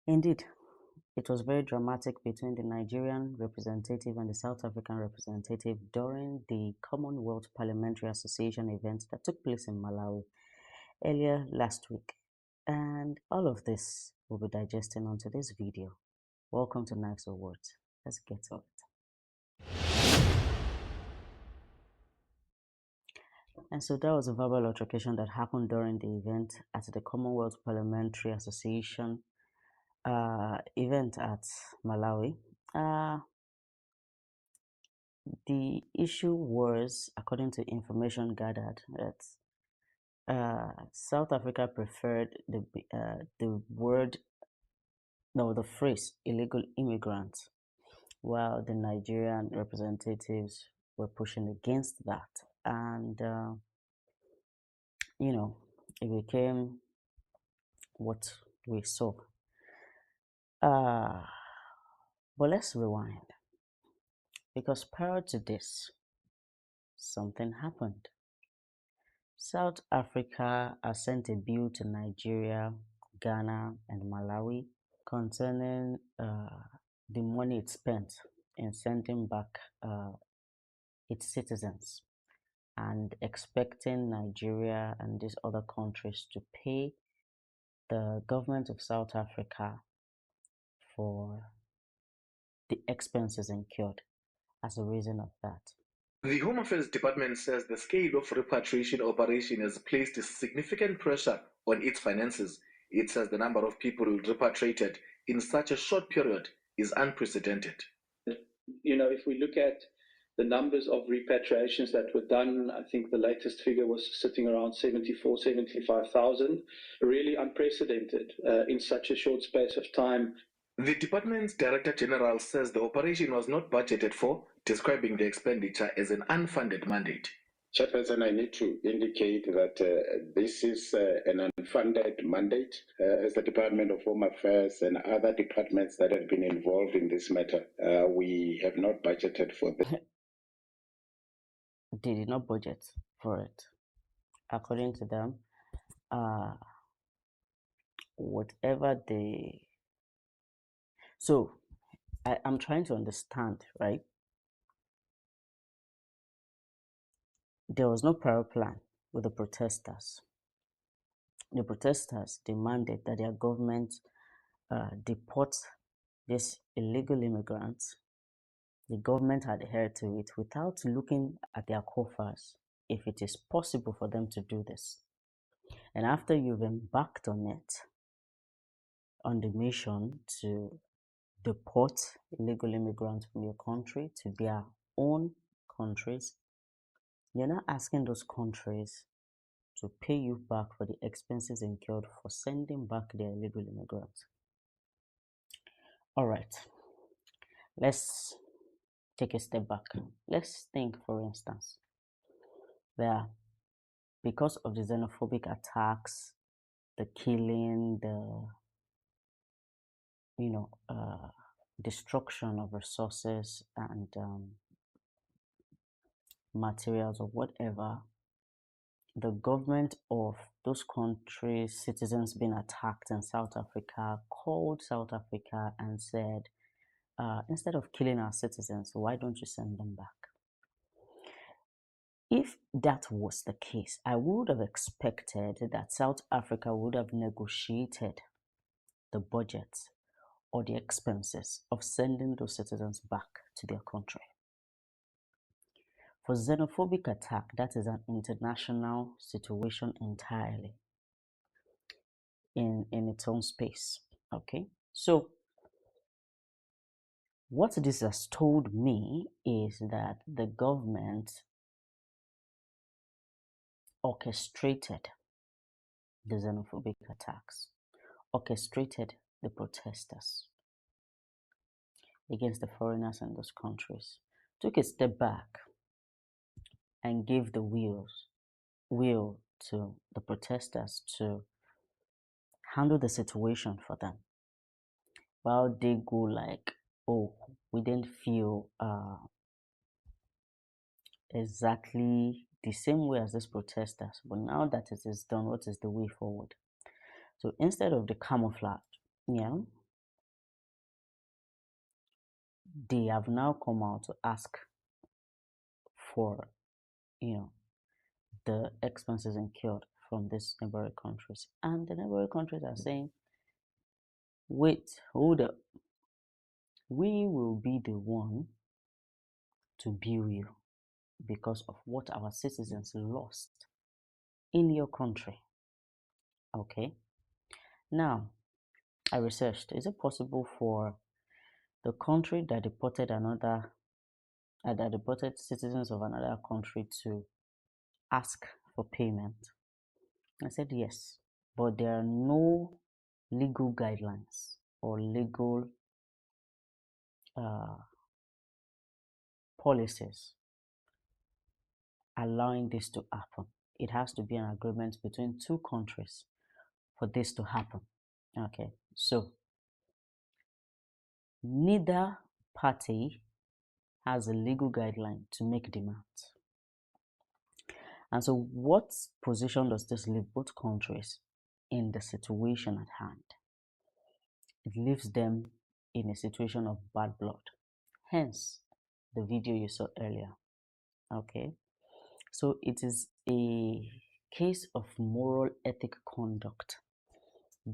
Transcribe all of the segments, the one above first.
Indeed, it was very dramatic between the Nigerian representative and the South African representative during the Commonwealth Parliamentary Association event that took place in Malawi earlier last week. And all of this we'll be digesting onto this video. Welcome to Knives of Words. Let's get to it. And so that was a verbal altercation that happened during the event at the Commonwealth Parliamentary Association event at Malawi. The issue was, according to information gathered, that South Africa preferred the phrase illegal immigrants, while the Nigerian representatives were pushing against that. And it became what we saw. But let's rewind, because prior to this, something happened. South Africa has sent a bill to Nigeria, Ghana, and Malawi concerning the money it spent in sending back its citizens, and expecting Nigeria and these other countries to pay the government of South Africa for the expenses incurred as a reason of that. The Home Affairs Department says the scale of repatriation operation has placed significant pressure on its finances. It says the number of people repatriated in such a short period is unprecedented. If we look at the numbers of repatriations that were done, I think the latest figure was sitting around 75,000, really unprecedented in such a short space of time. The department's Director General says the operation was not budgeted for, describing the expenditure as an unfunded mandate. Chairperson, I need to indicate that this is an unfunded mandate. As the Department of Home Affairs and other departments that have been involved in this matter, we have not budgeted for this. They did not budget for it. According to them, whatever they... So, I'm trying to understand, right? There was no prior plan with the protesters. The protesters demanded that their government deport these illegal immigrants. The government adhered to it without looking at their coffers if it is possible for them to do this. And after you've embarked on it, on the mission to deport illegal immigrants from your country to their own countries, you're not asking those countries to pay you back for the expenses incurred for sending back their illegal immigrants. All right, let's take a step back. Let's think, for instance, that because of the xenophobic attacks, the killing, the destruction of resources and materials or whatever, the government of those countries' citizens being attacked in South Africa called South Africa and said, instead of killing our citizens, why don't you send them back? If that was the case, I would have expected that South Africa would have negotiated the budget or the expenses of sending those citizens back to their country. For xenophobic attack, that is an international situation entirely in its own space. Okay, so what this has told me is that the government orchestrated the xenophobic attacks, orchestrated the protesters against the foreigners in those countries, took a step back and gave the will to the protesters to handle the situation for them. While they go like, oh, we didn't feel exactly the same way as these protesters, but now that it is done, what is the way forward? So instead of the camouflage, they have now come out to ask for, the expenses incurred from these neighboring countries. And the neighboring countries are saying, wait, hold up. We will be the one to bill you because of what our citizens lost in your country. Okay. Now, I researched, is it possible for the country that deported citizens of another country to ask for payment? I said yes, but there are no legal guidelines or legal policies allowing this to happen. It has to be an agreement between two countries for this to happen. Okay, so neither party has a legal guideline to make demands. And so what position does this leave both countries in the situation at hand? It leaves them in a situation of bad blood. Hence, the video you saw earlier. Okay, so it is a case of moral ethic conduct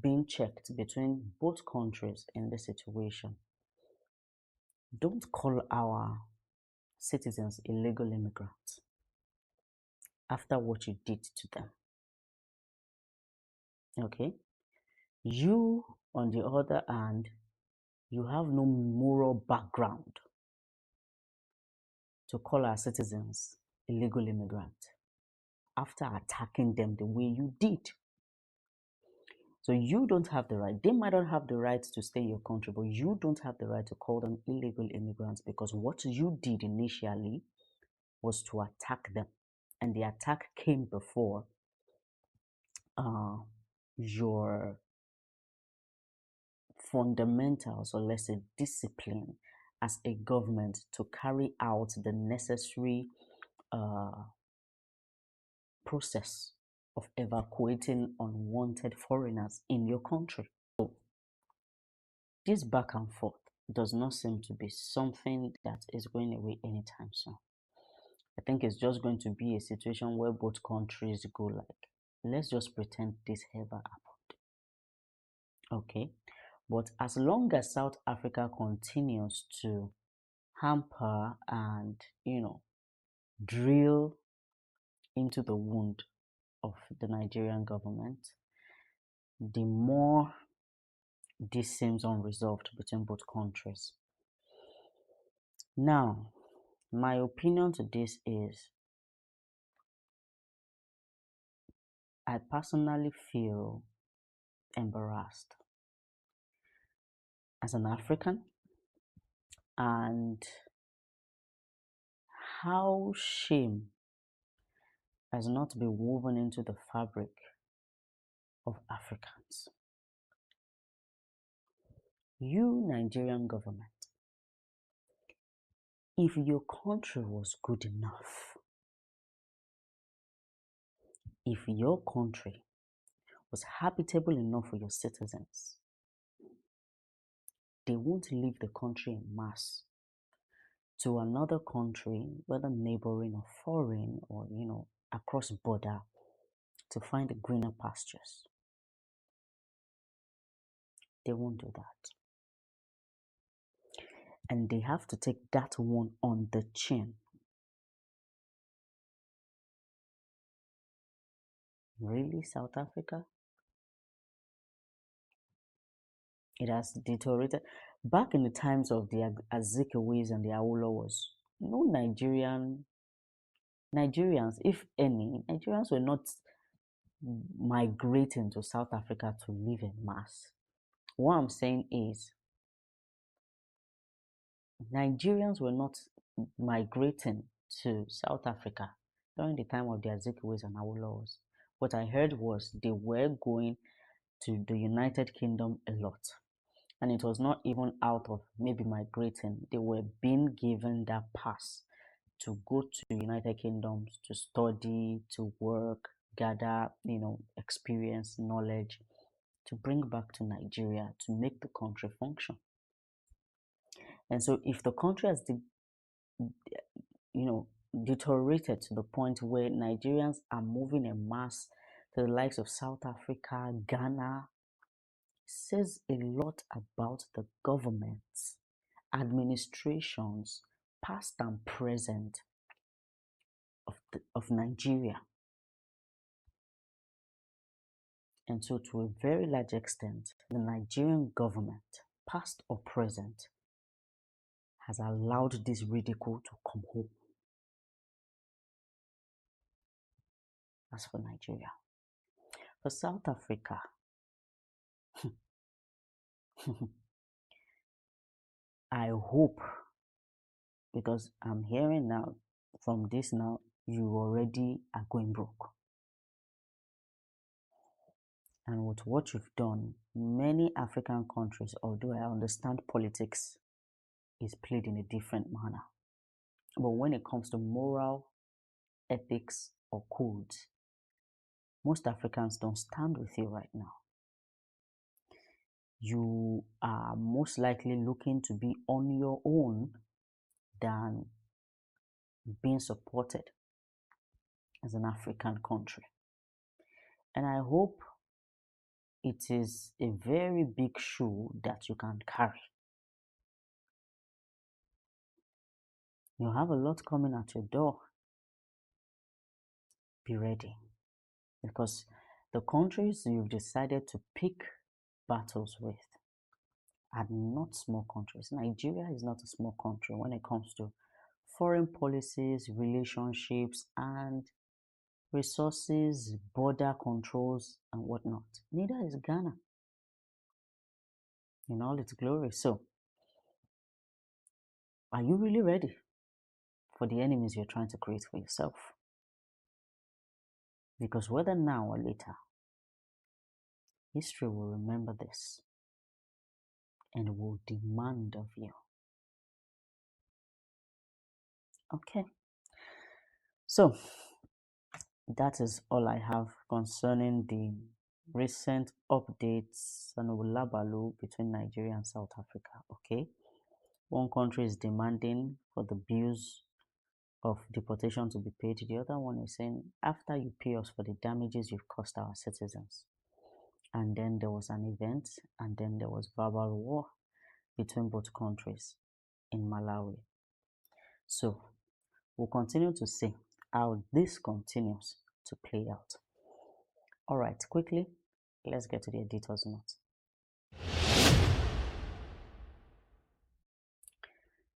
being checked between both countries in this situation. Don't call our citizens illegal immigrants after what you did to them. Okay, you, on the other hand, you have no moral background to call our citizens illegal immigrants after attacking them the way you did. So you don't have the right. They might not have the right to stay in your country, but you don't have the right to call them illegal immigrants because what you did initially was to attack them. And the attack came before your fundamentals, or let's say discipline, as a government to carry out the necessary process of evacuating unwanted foreigners in your country. So this back and forth does not seem to be something that is going away anytime soon. I think it's just going to be a situation where both countries go like, let's just pretend this ever happened. Okay, but as long as South Africa continues to hamper and drill into the wound of the Nigerian government, the more this seems unresolved between both countries. Now, my opinion to this is, I personally feel embarrassed as an African, and how shame has not been woven into the fabric of Africans. You, Nigerian government, if your country was good enough, if your country was habitable enough for your citizens, they won't leave the country in mass to another country, whether neighboring or foreign or, across border, to find greener pastures. They won't do that. And they have to take that one on the chin. Really, South Africa? It has deteriorated. Back in the times of the Azikiwis and the Awolowas, no Nigerians, if any, Nigerians were not migrating to South Africa to live in mass. What I'm saying is, Nigerians were not migrating to South Africa during the time of the Azikiwes and Awolowo's. What I heard was they were going to the United Kingdom a lot. And it was not even out of maybe migrating. They were being given that pass to go to the United Kingdom to study, to work, gather, experience, knowledge, to bring back to Nigeria to make the country function. And so if the country has deteriorated to the point where Nigerians are moving en masse to the likes of South Africa, Ghana, says a lot about the governments, administrations, past and present of Nigeria. And so to a very large extent, the Nigerian government, past or present, has allowed this ridicule to come home. As for Nigeria. For South Africa, I hope, because I'm hearing now from this now, you already are going broke. And with what you've done, many African countries, although I understand politics is played in a different manner, but when it comes to moral, ethics, or codes, most Africans don't stand with you right now. You are most likely looking to be on your own than being supported as an African country. And I hope it is a very big shoe that you can carry. You have a lot coming at your door. Be ready. Because the countries you've decided to pick battles with are not small countries. Nigeria is not a small country when it comes to foreign policies, relationships, and resources, border controls, and whatnot. Neither is Ghana in all its glory. So, are you really ready for the enemies you're trying to create for yourself? Because whether now or later, history will remember this and will demand of you. Okay. So, that is all I have concerning the recent updates and ulabalu between Nigeria and South Africa. Okay. One country is demanding for the bills of deportation to be paid. The other one is saying, after you pay us for the damages you've caused our citizens. And then there was an event, and then there was verbal war between both countries in Malawi. So we'll continue to see how this continues to play out. All right, quickly, let's get to the editor's note.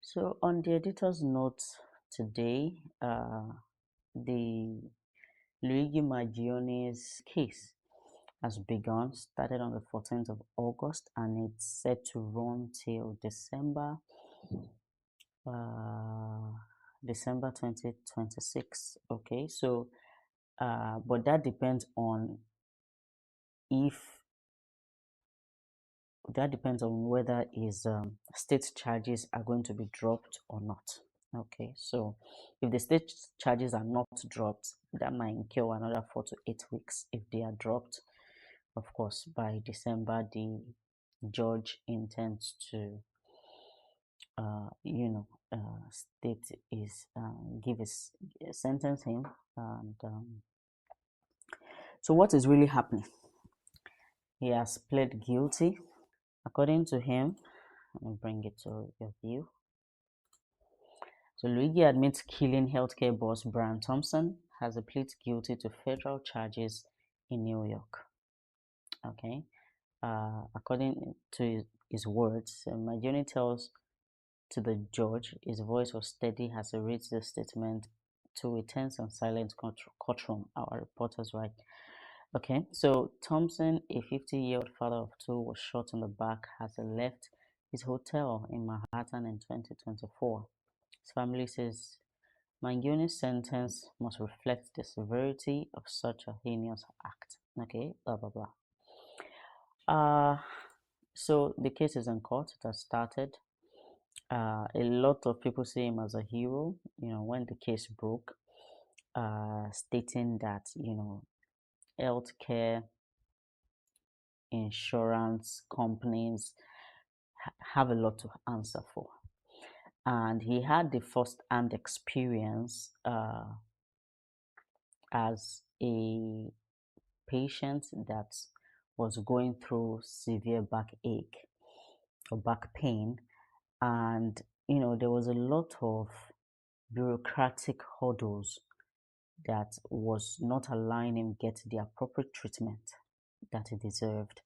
So on the editor's note today, the Luigi Mangione's case has begun, started on the 14th of August, and it's set to run till December 2026. Okay, so but that depends on whether his state charges are going to be dropped or not. Okay, so if the state charges are not dropped, that might incur another 4 to 8 weeks. If they are dropped, of course, by December, the judge intends to state is sentence him. And so what is really happening? He has pled guilty. According to him, let me bring it to your view. So Luigi admits killing healthcare boss Brian Thompson, has pleaded guilty to federal charges in New York. Okay. According to his words, Mangione tells to the judge his voice was steady as he reads the statement to a tense and silent courtroom, our reporters write. Okay, so Thompson, a 50-year-old father of two, was shot in the back as he left his hotel in Manhattan in 2024. His family says Mangione's sentence must reflect the severity of such a heinous act. Okay, blah blah blah. So the case is in court. It has started. A lot of people see him as a hero. When the case broke, stating that healthcare insurance companies have a lot to answer for, and he had the first-hand experience as a patient that was going through severe backache or back pain, and there was a lot of bureaucratic hurdles that was not allowing him get the appropriate treatment that he deserved.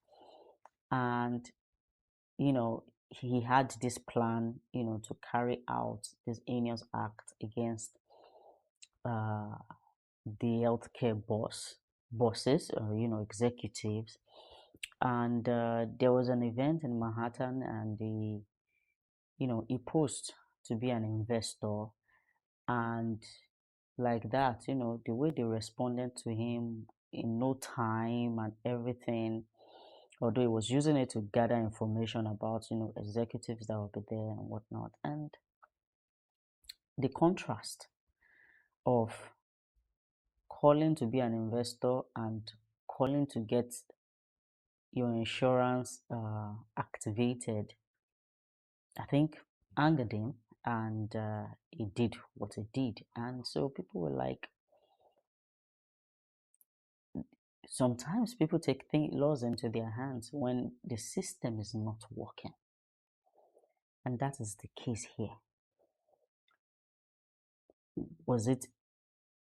And he had this plan to carry out this heinous act against the healthcare bosses, executives. And there was an event in Manhattan, and he posed to be an investor, and like that, the way they responded to him in no time and everything, although he was using it to gather information about executives that will be there and whatnot. And the contrast of calling to be an investor and calling to get your insurance activated, I think angered him, and he did what he did. And so people were like, sometimes people take laws into their hands when the system is not working. And that is the case here. Was it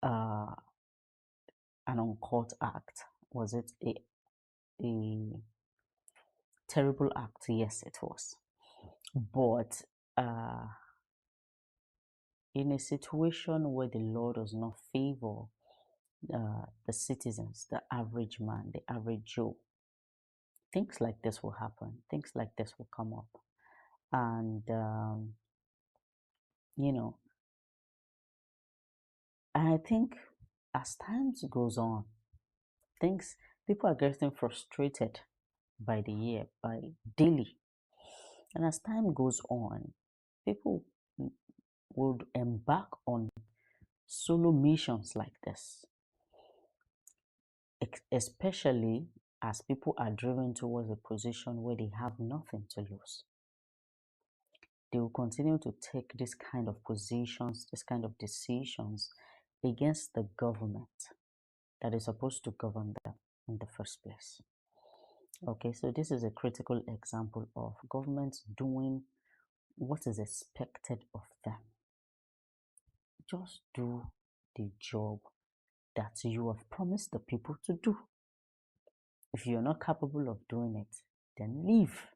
an uncouth act? Was it a terrible act? Yes, it was. But in a situation where the law does not favor the citizens, the average man, the average Joe, things like this will happen. Things like this will come up. And, I think as time goes on, people are getting frustrated by the year, by daily. And as time goes on, people would embark on solo missions like this, especially as people are driven towards a position where they have nothing to lose. They will continue to take this kind of positions, this kind of decisions against the government that is supposed to govern them in the first place. Okay, so this is a critical example of governments doing what is expected of them. Just do the job that you have promised the people to do. If you're not capable of doing it, then leave.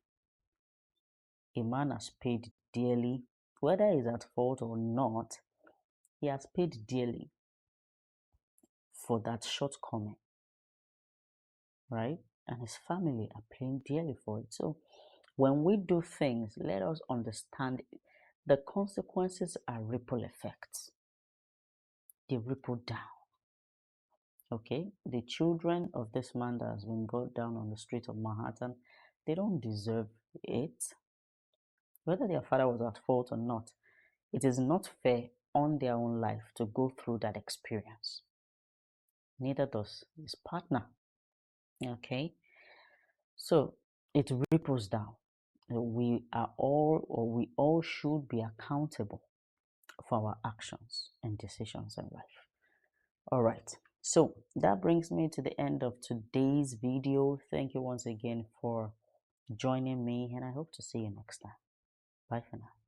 A man has paid dearly, whether he's at fault or not, he has paid dearly for that shortcoming, right? And his family are paying dearly for it. So when we do things, let us understand the consequences are ripple effects. They ripple down. Okay, the children of this man that has been gunned down on the street of Manhattan, they don't deserve it. Whether their father was at fault or not, it is not fair on their own life to go through that experience. Neither does his partner. Okay, so it ripples down. We all should be accountable for our actions and decisions in life. All right, so that brings me to the end of today's video. Thank you once again for joining me, and I hope to see you next time. Bye for now.